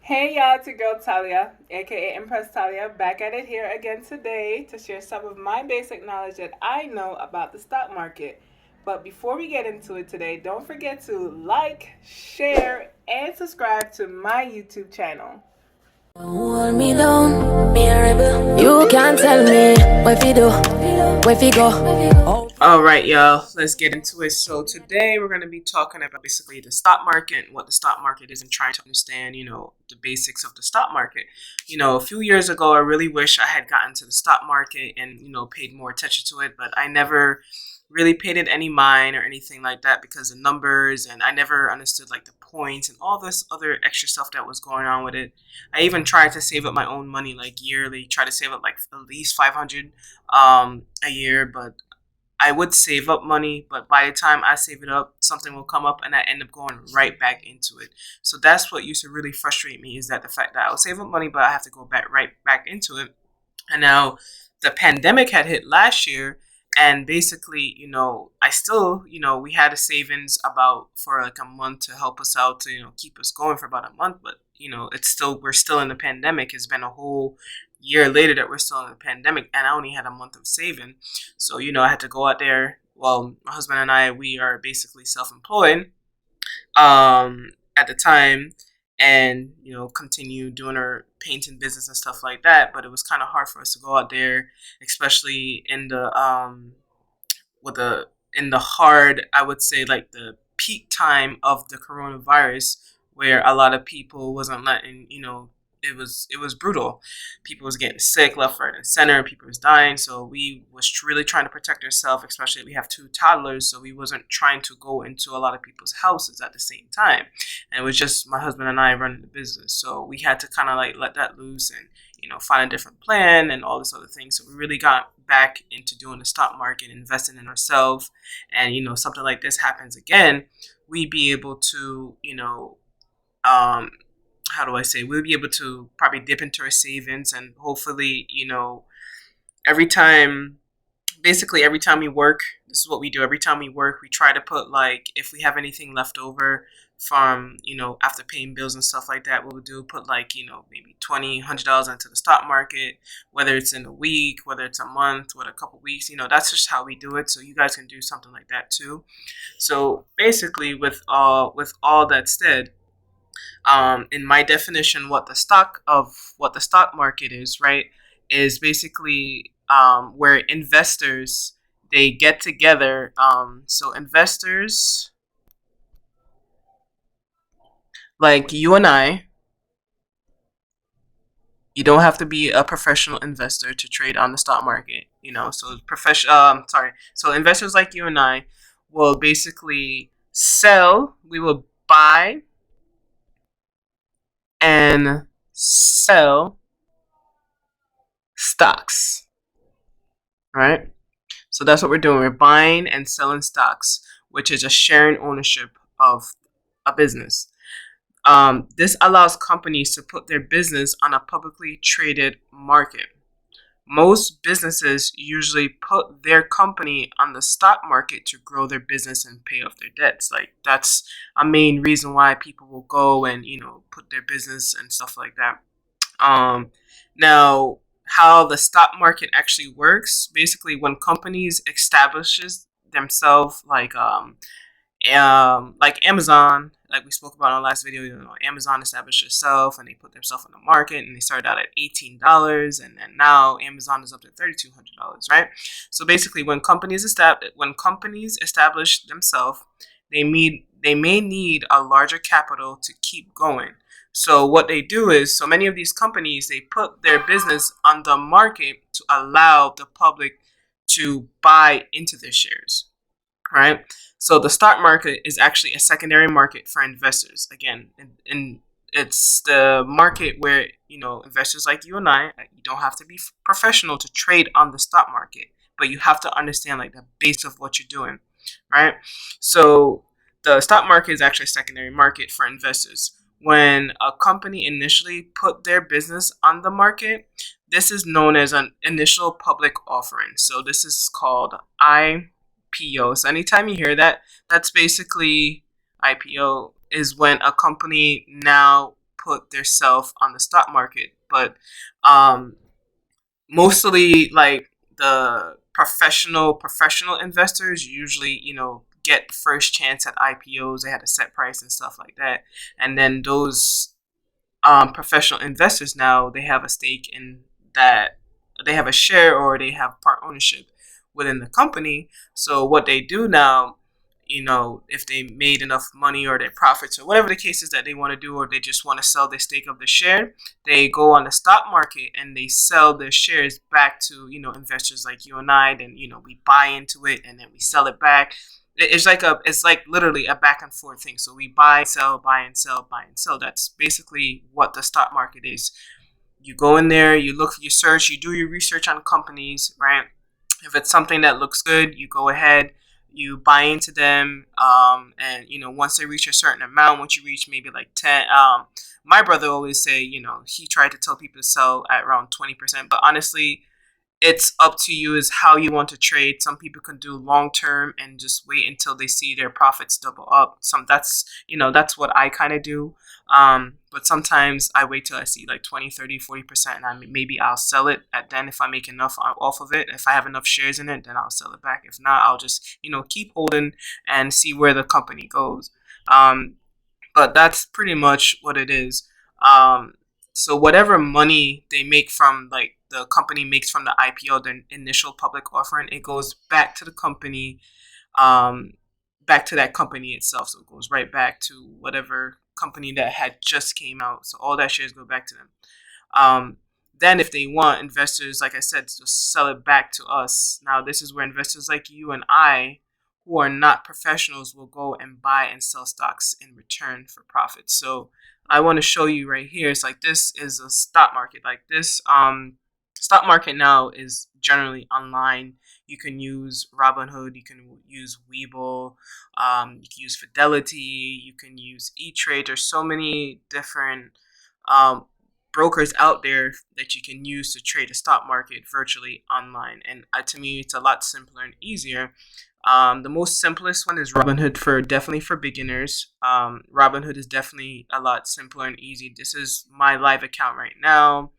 Hey y'all, it's your girl Talia, aka Empresstaliaa, back at it here again today to share some of my basic knowledge that I know about the stock market. But before we get into it today, don't forget to like, share, and subscribe to my YouTube channel. Hold me down, me a rebel. You can't tell me where fi do, where fi go. All right, y'all, let's get into it. So today we're going to be talking about basically the stock market and what the stock market is and trying to understand, the basics of the stock market. A few years ago, I really wish I had gotten to the stock market and, paid more attention to it, but I never really paid it any mind or anything like that because the numbers, and I never understood like the points and all this other extra stuff that was going on with it. I even tried to save up my own money like yearly, try to save up like at least 500 a year, but I would save up money, but by the time I save it up, something will come up and I end up going right back into it. So that's what used to really frustrate me, is that the fact that I would save up money, but I have to go right back into it. And now the pandemic had hit last year, and basically, I still, we had a savings about for like a month to help us out to, keep us going for about a month, but we're still in the pandemic. It's been a whole year later that we're still in the pandemic, and I only had a month of saving. So, I had to go out there. Well, my husband and I, we are basically self-employed at the time, and continue doing our painting business and stuff like that. But it was kind of hard for us to go out there, especially in the with the in the hard, I would say, like the peak time of the coronavirus, where a lot of people wasn't letting, it was brutal. People was getting sick left, right, and center. People was dying. So we was really trying to protect ourselves, especially we have two toddlers. So we wasn't trying to go into a lot of people's houses at the same time. And it was just my husband and I running the business. So we had to kind of like let that loose and, find a different plan and all this other things. So we really got back into doing the stock market, investing in ourselves. And, something like this happens again, we be able to, um, how do I say, we'll be able to probably dip into our savings, and hopefully, every time, basically every time we work, this is what we do. Every time we work, we try to put, like, if we have anything left over from, after paying bills and stuff like that, what we'll do, put like, maybe $20, $100 into the stock market, whether it's in a week, whether it's a month, what, a couple weeks, that's just how we do it. So you guys can do something like that too. So basically, with all that said, in my definition, what the stock market is, right, is basically where investors, they get together. So investors like you and I, you don't have to be a professional investor to trade on the stock market. So so investors like you and I will basically sell. We will buy and sell stocks, right? So that's what we're doing. We're buying and selling stocks, which is a sharing ownership of a business. This allows companies to put their business on a publicly traded market. Most businesses usually put their company on the stock market to grow their business and pay off their debts. Like, that's a main reason why people will go and, put their business and stuff like that. Now, how the stock market actually works, basically when companies establishes themselves, like Amazon, like we spoke about in our last video, Amazon established itself and they put themselves on the market, and they started out at $18, and then now Amazon is up to $3,200, right? So basically, when companies establish themselves, they may need a larger capital to keep going. So what they do is, so many of these companies, they put their business on the market to allow the public to buy into their shares, right? So the stock market is actually a secondary market for investors. Again, and it's the market where, investors like you and I, you don't have to be professional to trade on the stock market, but you have to understand like the base of what you're doing, right? So the stock market is actually a secondary market for investors. When a company initially put their business on the market, this is known as an initial public offering. So this is called IPO. So anytime you hear that, that's basically IPO, is when a company now put their self on the stock market. But mostly like the professional investors usually, get the first chance at IPOs. They had a set price and stuff like that. And then those professional investors, now they have a stake in that, they have a share or they have part ownership within the company. So what they do now, if they made enough money or their profits or whatever the case is that they want to do, or they just want to sell their stake of the share, they go on the stock market and they sell their shares back to, investors like you and I. Then, we buy into it and then we sell it back. It's like literally a back and forth thing. So we buy, sell, buy and sell, buy and sell. That's basically what the stock market is. You go in there, you look, you search, you do your research on companies, right? If it's something that looks good, you go ahead, you buy into them, and once they reach a certain amount, once you reach maybe like 10, my brother always say, he tried to tell people to sell at around 20%, but honestly, it's up to you is how you want to trade. Some people can do long term and just wait until they see their profits double up. That's what I kind of do. But sometimes I wait till I see like 20, 30, 40%, and maybe I'll sell it at then if I make enough off of it. If I have enough shares in it, then I'll sell it back. If not, I'll just, keep holding and see where the company goes. But that's pretty much what it is. So whatever money they make from, like, the company makes from the IPO, the initial public offering, it goes back to the company, back to that company itself. So it goes right back to whatever company that had just came out. So all that shares go back to them. Then if they want, investors, like I said, to sell it back to us. Now this is where investors like you and I, who are not professionals, will go and buy and sell stocks in return for profit. So I want to show you right here. It's like, this is a stock market. Like this stock market now is generally online. You can use Robinhood, you can use WEBULL, you can use Fidelity, you can use E-Trade. There's so many different brokers out there that you can use to trade a stock market virtually online. And to me, it's a lot simpler and easier. The most simplest one is Robinhood, definitely for beginners. Robinhood is definitely a lot simpler and easy. This is my live account right now.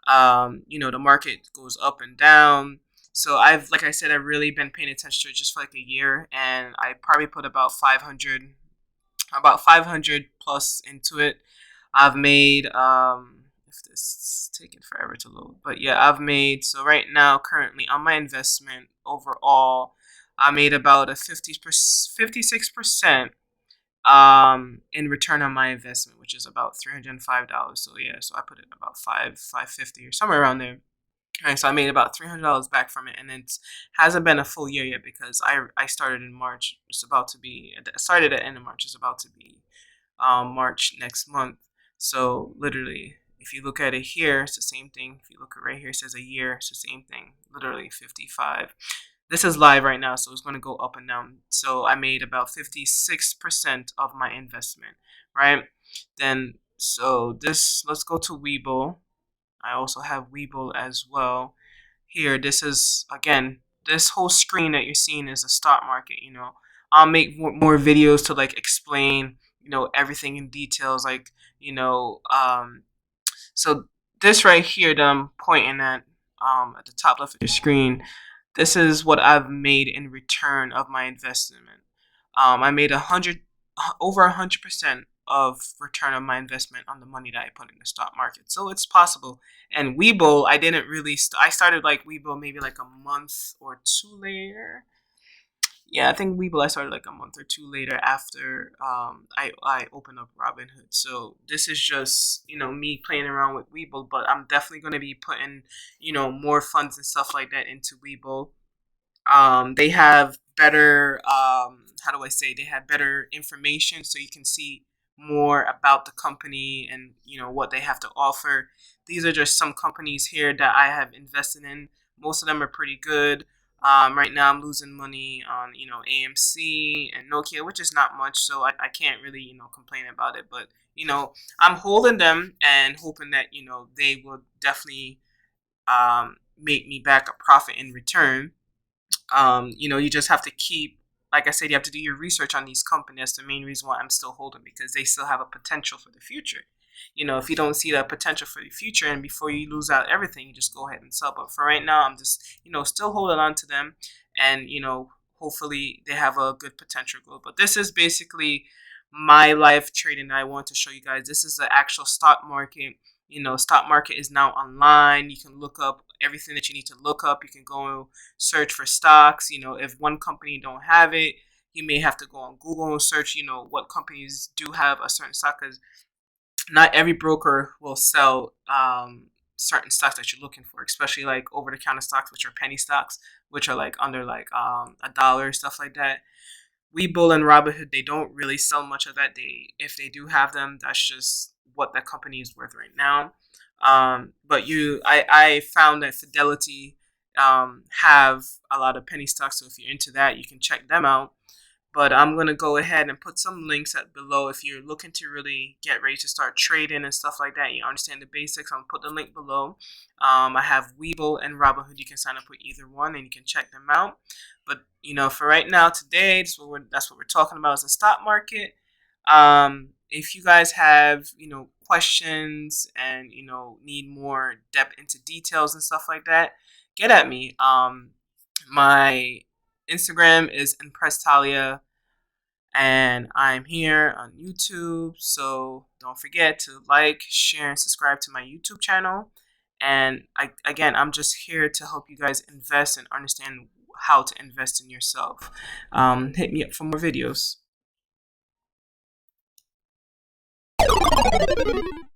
The market goes up and down. So like I said, I've really been paying attention to it just for like a year, and I probably put about 500 plus into it. I've made, if this is taking forever to load, but yeah, I've made, so right now, currently on my investment overall, I made about a 56% in return on my investment, which is about $305. So yeah, so I put it about $550 or somewhere around there. All right, so I made about $300 back from it, and it hasn't been a full year yet because I started in March. It's about to be, I started at the end of March. It's about to be March next month. So literally, if you look at it here, it's the same thing. If you look at right here, it says a year. It's the same thing. Literally 55. This is live right now, so it's going to go up and down. So I made about 56% of my investment, right? Then, so this, let's go to WEBULL. I also have WEBULL as well. Here, this is, again, this whole screen that you're seeing is the stock market, I'll make more videos to, like, explain, everything in details, like, so this right here that I'm pointing at the top left of your screen, this is what I've made in return of my investment. I made over 100% of return of my investment on the money that I put in the stock market. So it's possible. And WEBULL, I didn't really, I started like WEBULL maybe like a month or two later. Yeah, I think WEBULL I started like a month or two later after I opened up Robinhood. So this is just, me playing around with WEBULL, but I'm definitely going to be putting, more funds and stuff like that into WEBULL. They have better, how do I say, they have better information, so you can see more about the company and, what they have to offer. These are just some companies here that I have invested in. Most of them are pretty good. Right now I'm losing money on, AMC and Nokia, which is not much, so I can't really, complain about it. But, I'm holding them and hoping that, they will definitely make me back a profit in return. You just have to keep, like I said, you have to do your research on these companies. That's the main reason why I'm still holding, because they still have a potential for the future. if you don't see that potential for the future, and before you lose out everything, you just go ahead and sell. But for right now, I'm just, still holding on to them, and hopefully they have a good potential growth. But this is basically my live trading that I want to show you guys. This is the actual stock market. Stock market is now online. You can look up everything that you need to look up. You can go search for stocks. If one company don't have it, you may have to go on Google and search, what companies do have a certain stock, because not every broker will sell certain stocks that you're looking for, especially like over-the-counter stocks, which are penny stocks, which are like under like $1, stuff like that. WeBull and Robinhood, they don't really sell much of that. If they do have them, that's just what that company is worth right now. But I found that Fidelity have a lot of penny stocks, so if you're into that, you can check them out. But I'm going to go ahead and put some links below if you're looking to really get ready to start trading and stuff like that. You understand the basics. I'm going to put the link below. I have WeBull and Robinhood. You can sign up with either one and you can check them out. But, for right now, today, that's what we're talking about, is the stock market. If you guys have, questions and, need more depth into details and stuff like that, get at me. My Instagram is Empresstaliaa, and I'm here on YouTube. So don't forget to like, share, and subscribe to my YouTube channel. And I'm just here to help you guys invest and understand how to invest in yourself. Hit me up for more videos.